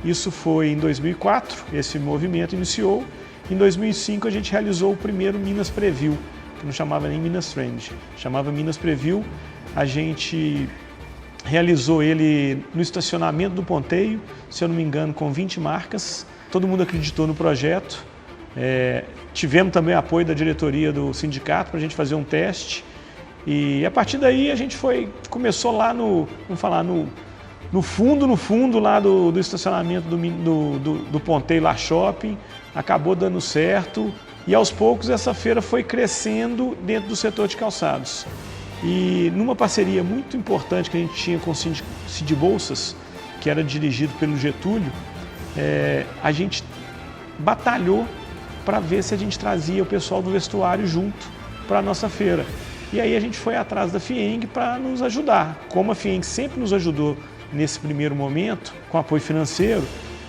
Isso foi em 2004, esse movimento iniciou. Em 2005 a gente realizou o primeiro Minas Preview, que não chamava nem Minas Trend, chamava Minas Preview. A gente realizou ele no estacionamento do Ponteio, se eu não me engano, com 20 marcas. Todo mundo acreditou no projeto. Tivemos também apoio da diretoria do sindicato para a gente fazer um teste, e a partir daí a gente começou lá no fundo lá do estacionamento do Ponteio lá Shopping, acabou dando certo, e aos poucos essa feira foi crescendo dentro do setor de calçados. E numa parceria muito importante que a gente tinha com o Cid Bolsas, que era dirigido pelo Getúlio, a gente batalhou para ver se a gente trazia o pessoal do vestuário junto para a nossa feira. E aí a gente foi atrás da FIENG para nos ajudar. Como a FIENG sempre nos ajudou nesse primeiro momento, com apoio financeiro,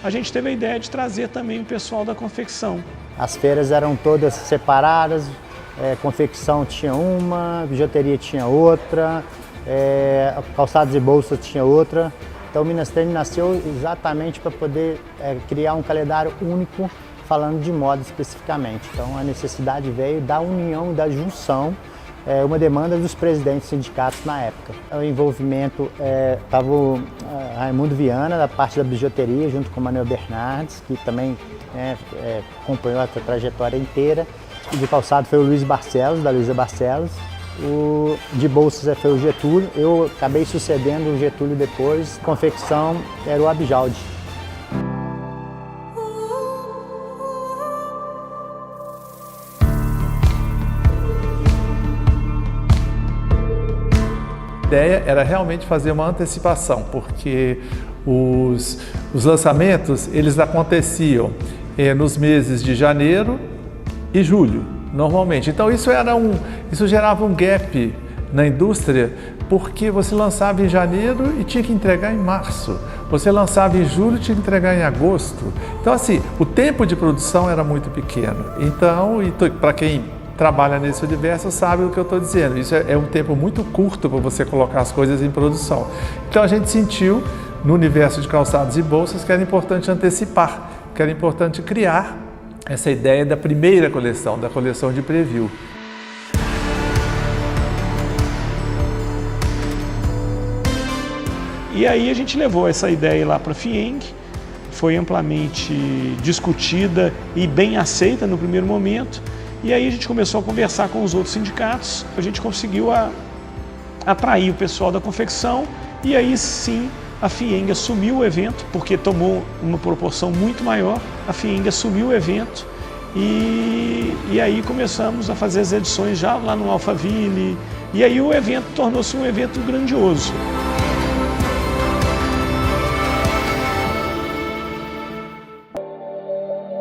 a gente teve a ideia de trazer também o pessoal da confecção. As feiras eram todas separadas, confecção tinha uma, bijuteria tinha outra, calçados e bolsas tinha outra. Então o Minas Trend nasceu exatamente para poder criar um calendário único, falando de moda especificamente. Então a necessidade veio da união, da junção, uma demanda dos presidentes sindicatos na época. O envolvimento estava o Raimundo Viana, da parte da bijuteria, junto com o Manuel Bernardes, que também acompanhou a trajetória inteira. O de calçado foi o Luiz Barcelos, da Luiza Barcelos. O de bolsas foi o Getúlio, eu acabei sucedendo o Getúlio depois. Confecção era o Abijaldi. A ideia era realmente fazer uma antecipação, porque os lançamentos eles aconteciam nos meses de janeiro e julho, normalmente. Então isso gerava um gap na indústria, porque você lançava em janeiro e tinha que entregar em março. Você lançava em julho e tinha que entregar em agosto. Então assim, o tempo de produção era muito pequeno. Então, para quem trabalha nesse universo sabe o que eu estou dizendo. Isso é um tempo muito curto para você colocar as coisas em produção. Então a gente sentiu, no universo de calçados e bolsas, que era importante antecipar, que era importante criar essa ideia da primeira coleção, da coleção de preview. E aí a gente levou essa ideia lá para a FIENG, foi amplamente discutida e bem aceita no primeiro momento. E aí a gente começou a conversar com os outros sindicatos, a gente conseguiu atrair o pessoal da confecção, e aí sim a FIENG assumiu o evento, porque tomou uma proporção muito maior, a FIENG assumiu o evento, e aí começamos a fazer as edições já lá no Alphaville, e aí o evento tornou-se um evento grandioso.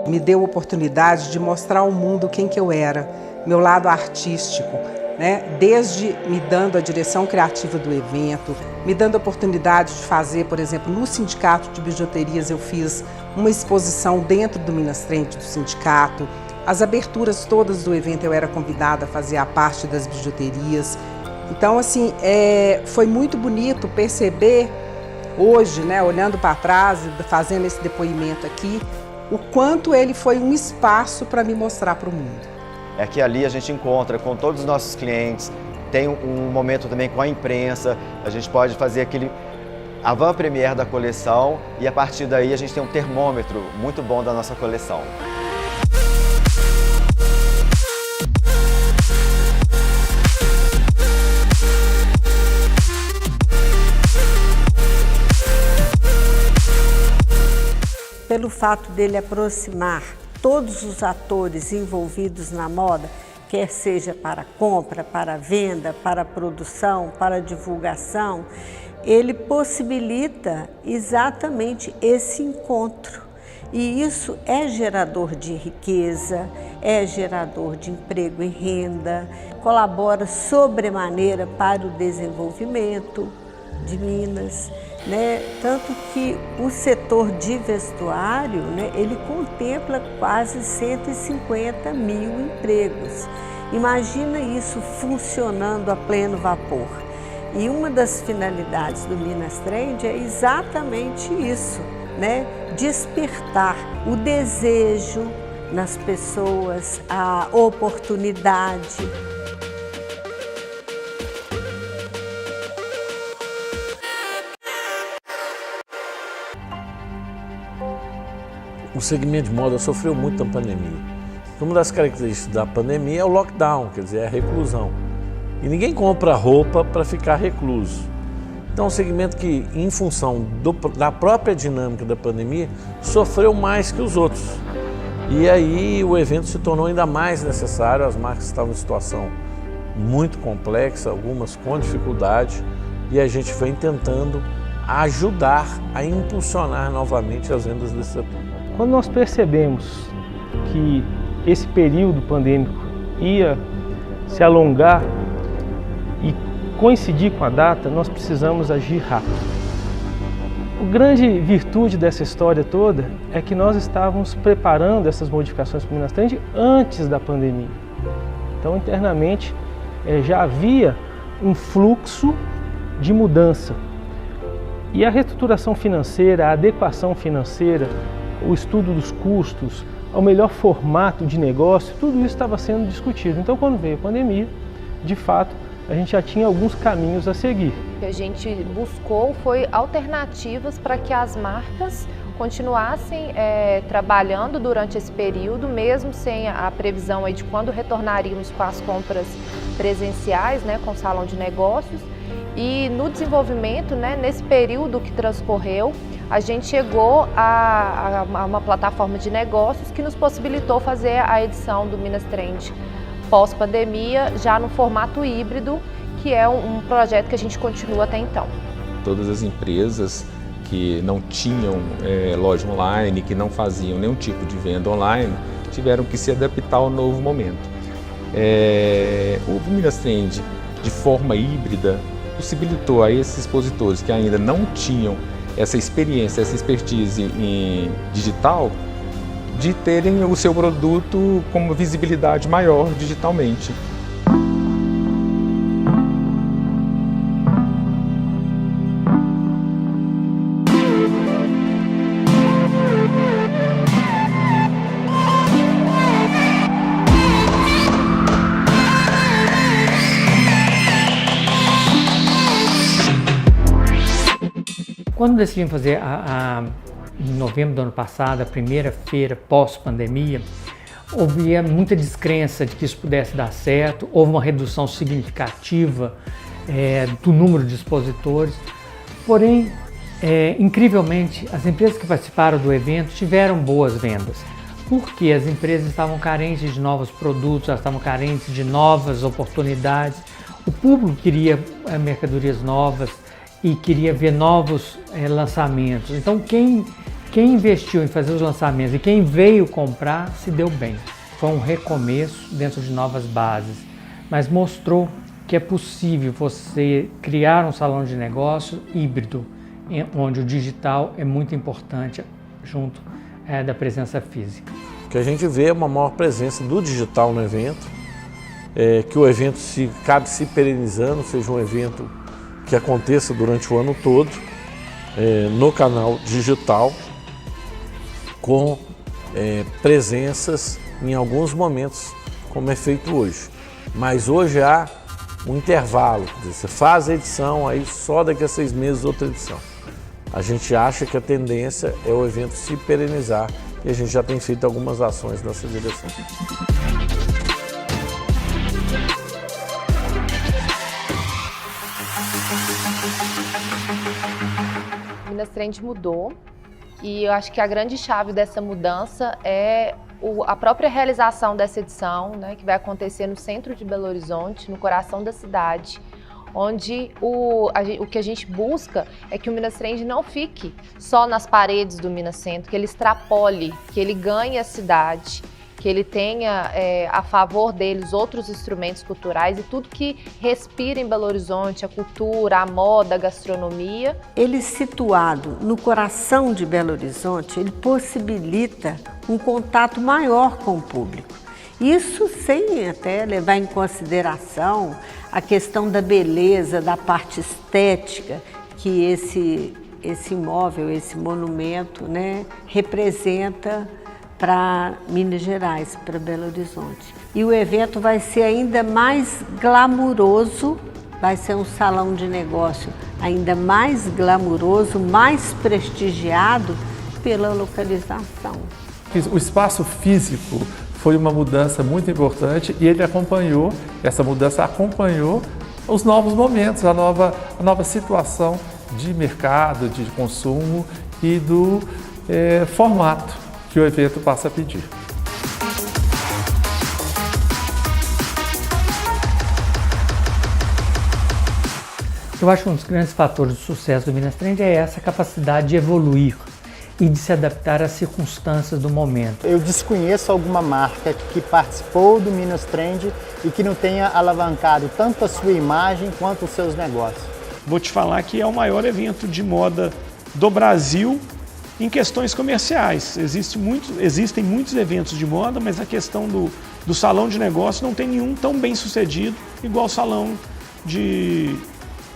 Me deu a oportunidade de mostrar ao mundo quem que eu era, meu lado artístico, né? Desde me dando a direção criativa do evento, me dando a oportunidade de fazer, por exemplo, no Sindicato de Bijuterias eu fiz uma exposição dentro do Minas Trend do sindicato. As aberturas todas do evento eu era convidada a fazer a parte das bijuterias. Então, assim, foi muito bonito perceber hoje, né, olhando para trás, fazendo esse depoimento aqui, o quanto ele foi um espaço para me mostrar para o mundo. É que ali a gente encontra com todos os nossos clientes, tem um momento também com a imprensa, a gente pode fazer aquele avant-première da coleção e a partir daí a gente tem um termômetro muito bom da nossa coleção. Pelo fato dele aproximar todos os atores envolvidos na moda, quer seja para compra, para venda, para produção, para divulgação, ele possibilita exatamente esse encontro. E isso é gerador de riqueza, é gerador de emprego e renda, colabora sobremaneira para o desenvolvimento de Minas. Né? Tanto que o setor de vestuário, né, ele contempla quase 150 mil empregos. Imagina isso funcionando a pleno vapor. E uma das finalidades do Minas Trend é exatamente isso, né? Despertar o desejo nas pessoas, a oportunidade. O segmento de moda sofreu muito na pandemia. Uma das características da pandemia é o lockdown, quer dizer, é a reclusão. E ninguém compra roupa para ficar recluso. Então, é um segmento que, em função da própria dinâmica da pandemia, sofreu mais que os outros. E aí o evento se tornou ainda mais necessário, as marcas estavam em situação muito complexa, algumas com dificuldade, e a gente vem tentando ajudar a impulsionar novamente as vendas desse setor. Quando nós percebemos que esse período pandêmico ia se alongar e coincidir com a data, nós precisamos agir rápido. A grande virtude dessa história toda é que nós estávamos preparando essas modificações para o Minas Trend antes da pandemia. Então, internamente, já havia um fluxo de mudança. E a reestruturação financeira, a adequação financeira, o estudo dos custos, o melhor formato de negócio, tudo isso estava sendo discutido. Então, quando veio a pandemia, de fato, a gente já tinha alguns caminhos a seguir. O que a gente buscou foi alternativas para que as marcas continuassem trabalhando durante esse período, mesmo sem a previsão aí de quando retornaríamos com as compras presenciais, né, com o salão de negócios. E no desenvolvimento, né, nesse período que transcorreu, a gente chegou a uma plataforma de negócios que nos possibilitou fazer a edição do Minas Trend pós-pandemia, já no formato híbrido, que é um projeto que a gente continua até então. Todas as empresas que não tinham loja online, que não faziam nenhum tipo de venda online, tiveram que se adaptar ao novo momento. O Minas Trend, de forma híbrida, possibilitou a esses expositores que ainda não tinham essa experiência, essa expertise em digital, de terem o seu produto com uma visibilidade maior digitalmente. Quando decidimos fazer em novembro do ano passado, a primeira feira pós-pandemia, houve muita descrença de que isso pudesse dar certo, houve uma redução significativa do número de expositores, porém, incrivelmente, as empresas que participaram do evento tiveram boas vendas, porque as empresas estavam carentes de novos produtos, elas estavam carentes de novas oportunidades, o público queria mercadorias novas, e queria ver novos lançamentos. Então, quem investiu em fazer os lançamentos e quem veio comprar se deu bem. Foi um recomeço dentro de novas bases. mas mostrou que é possível você criar um salão de negócio híbrido, onde o digital é muito importante junto da presença física. O que a gente vê é uma maior presença do digital no evento, que o evento cabe se perenizando, seja um evento que aconteça durante o ano todo, no canal digital, com presenças em alguns momentos, como é feito hoje. Mas hoje há um intervalo, você faz a edição, aí só daqui a 6 meses outra edição. A gente acha que a tendência é o evento se perenizar e a gente já tem feito algumas ações nessa direção. Minas Trend mudou e eu acho que a grande chave dessa mudança é a própria realização dessa edição, né, que vai acontecer no centro de Belo Horizonte, no coração da cidade, onde o que a gente busca é que o Minas Trend não fique só nas paredes do Minas Centro, que ele extrapole, que ele ganhe a cidade, que ele tenha a favor deles outros instrumentos culturais e tudo que respira em Belo Horizonte, a cultura, a moda, a gastronomia. Ele situado no coração de Belo Horizonte, ele possibilita um contato maior com o público. Isso sem até levar em consideração a questão da beleza, da parte estética que esse imóvel, esse monumento, né, representa para Minas Gerais, para Belo Horizonte. E o evento vai ser ainda mais glamuroso, vai ser um salão de negócio ainda mais glamuroso, mais prestigiado pela localização. O espaço físico foi uma mudança muito importante e essa mudança acompanhou os novos momentos, a nova situação de mercado, de consumo e do formato que o evento passa a pedir. Eu acho que um dos grandes fatores do sucesso do Minas Trend é essa capacidade de evoluir e de se adaptar às circunstâncias do momento. Eu desconheço alguma marca que participou do Minas Trend e que não tenha alavancado tanto a sua imagem quanto os seus negócios. Vou te falar que é o maior evento de moda do Brasil em questões comerciais. Existem muitos eventos de moda, mas a questão do salão de negócio não tem nenhum tão bem sucedido igual o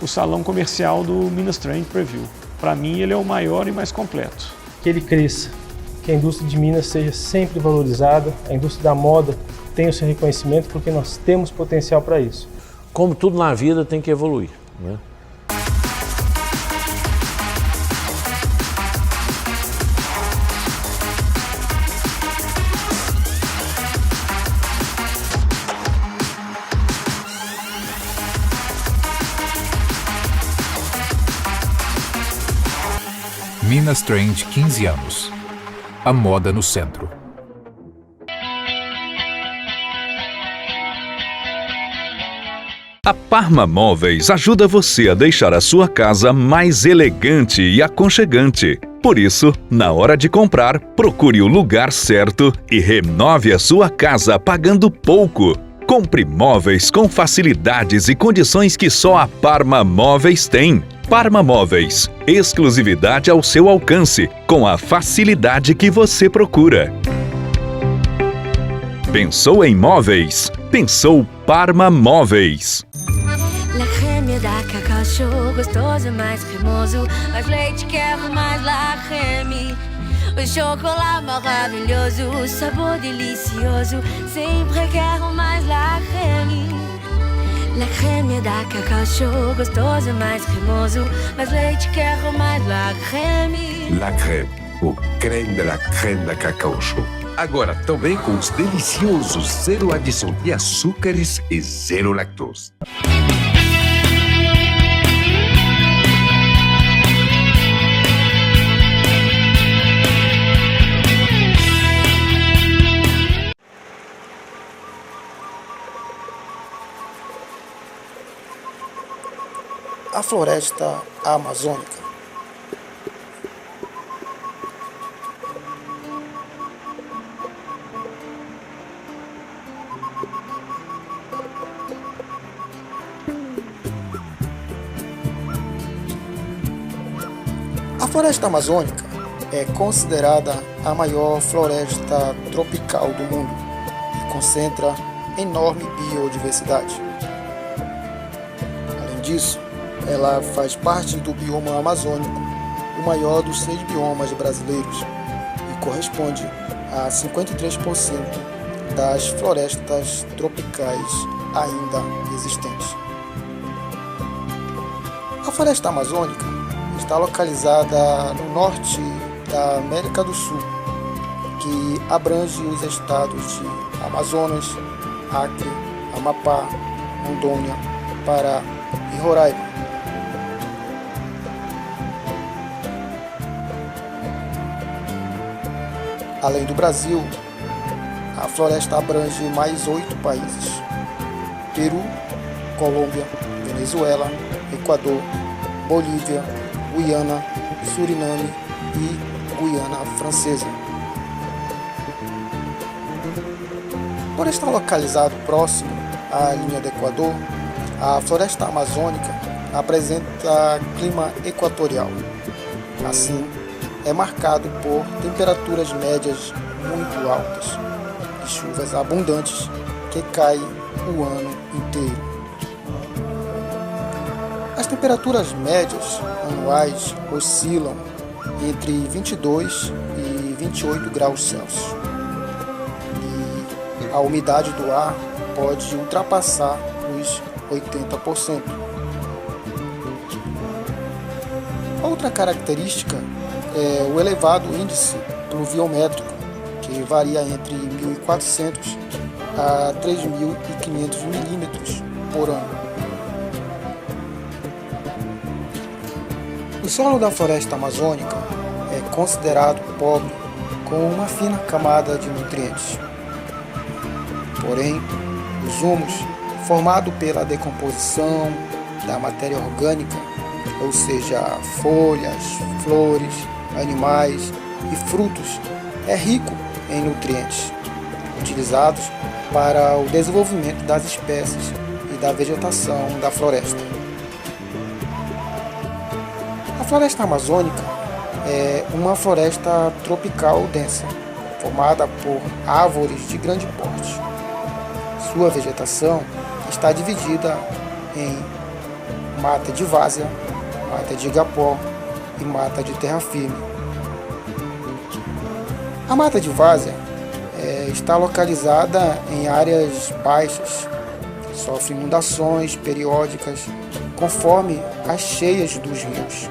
salão comercial do Minas Trend Preview. Para mim, ele é o maior e mais completo. Que ele cresça, que a indústria de Minas seja sempre valorizada, a indústria da moda tenha o seu reconhecimento, porque nós temos potencial para isso. Como tudo na vida tem que evoluir, né? Minas Trend 15 anos. A moda no centro. A Parma Móveis ajuda você a deixar a sua casa mais elegante e aconchegante. Por isso, na hora de comprar, procure o lugar certo e renove a sua casa pagando pouco. Compre móveis com facilidades e condições que só a Parma Móveis tem. Parma Móveis, exclusividade ao seu alcance, com a facilidade que você procura. Pensou em móveis? Pensou Parma Móveis. La creme da Cacau Show, gostoso, mais cremoso, mais leite, quero mais la creme. O chocolate maravilhoso, sabor delicioso, sempre quero mais la creme. La creme da Cacau Show, gostoso, mais cremoso, mais leite, quero mais la creme. La creme, o creme da Cacau Show. Agora também com os deliciosos zero adição de açúcares e zero lactose. A floresta amazônica A floresta amazônica é considerada a maior floresta tropical do mundo e concentra enorme biodiversidade. Além disso, ela faz parte do bioma amazônico, o maior dos 6 biomas brasileiros, e corresponde a 53% das florestas tropicais ainda existentes. A floresta amazônica está localizada no norte da América do Sul, que abrange os estados de Amazonas, Acre, Amapá, Rondônia, Pará e Roraima. Além do Brasil, a floresta abrange mais 8 países: Peru, Colômbia, Venezuela, Equador, Bolívia, Guiana, Suriname e Guiana Francesa. Por estar localizado próximo à linha do Equador, a floresta amazônica apresenta clima equatorial. Assim, é marcado por temperaturas médias muito altas e chuvas abundantes que caem o ano inteiro. As temperaturas médias anuais oscilam entre 22 e 28 graus Celsius. E a umidade do ar pode ultrapassar os 80%. Outra característica é o elevado índice pluviométrico, que varia entre 1.400 a 3.500 milímetros por ano. O solo da floresta amazônica é considerado pobre, com uma fina camada de nutrientes. Porém, os humus, formado pela decomposição da matéria orgânica, ou seja, folhas, flores, animais e frutos, é rico em nutrientes, utilizados para o desenvolvimento das espécies e da vegetação da floresta. A floresta amazônica é uma floresta tropical densa, formada por árvores de grande porte. Sua vegetação está dividida em mata de várzea, mata de igapó e mata de terra firme. A mata de várzea está localizada em áreas baixas, sofre inundações periódicas conforme as cheias dos rios.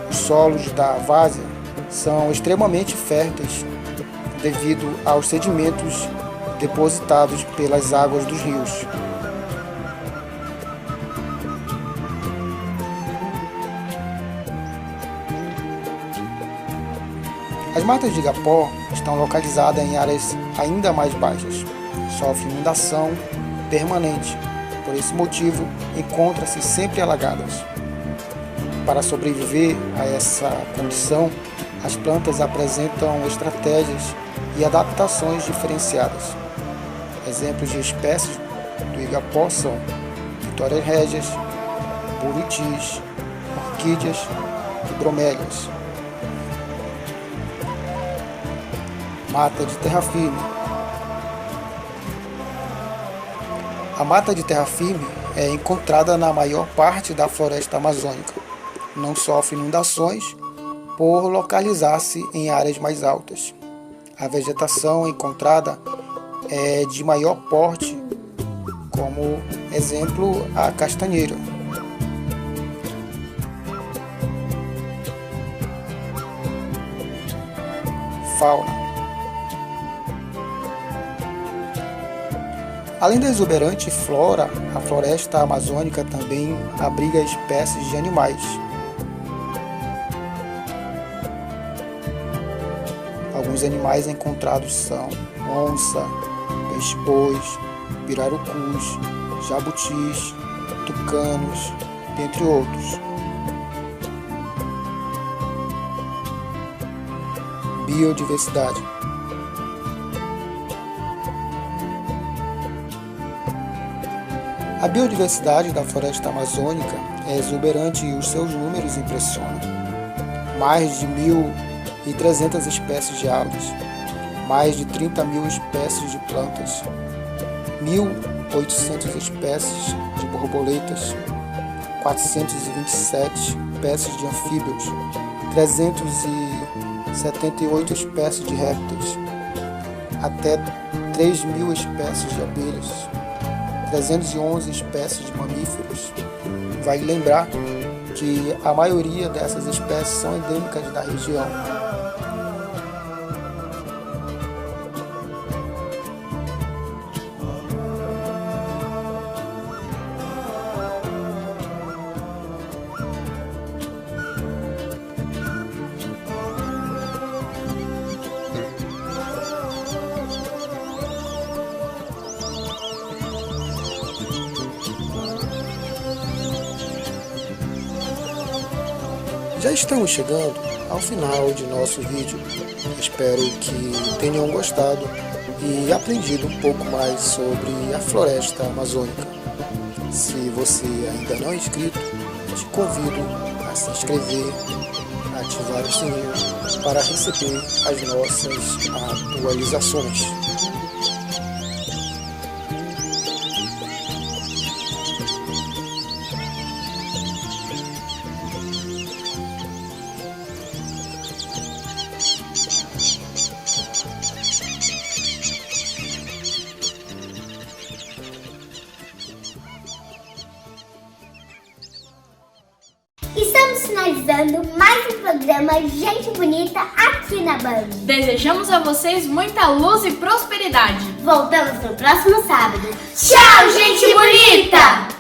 Os solos da várzea são extremamente férteis devido aos sedimentos depositados pelas águas dos rios. As matas de igapó estão localizadas em áreas ainda mais baixas, sofrem inundação permanente, por esse motivo encontram-se sempre alagadas. Para sobreviver a essa condição, as plantas apresentam estratégias e adaptações diferenciadas. Exemplos de espécies do igapó são vitórias régias, buritis, orquídeas e bromélias. Mata de terra firme. A mata de terra firme é encontrada na maior parte da floresta amazônica. Não sofre inundações por localizar-se em áreas mais altas. A vegetação encontrada é de maior porte, como exemplo a castanheira. Fauna. Além da exuberante flora, a floresta amazônica também abriga espécies de animais. Alguns animais encontrados são onça, peixe-bois, pirarucus, jabutis, tucanos, dentre outros. Biodiversidade. A biodiversidade da floresta amazônica é exuberante e os seus números impressionam. mais de 1.300 espécies de aves, mais de 30.000 espécies de plantas, 1.800 espécies de borboletas, 427 espécies de anfíbios, 378 espécies de répteis, até 3.000 espécies de abelhas, 311 espécies de mamíferos. Vale lembrar que a maioria dessas espécies são endêmicas da região. Já estamos chegando ao final de nosso vídeo. Espero que tenham gostado e aprendido um pouco mais sobre a floresta amazônica. Se você ainda não é inscrito, te convido a se inscrever, ativar o sininho para receber as nossas atualizações. Estamos finalizando mais um programa Gente Bonita aqui na Band. Desejamos a vocês muita luz e prosperidade. Voltamos no próximo sábado. Tchau, gente bonita!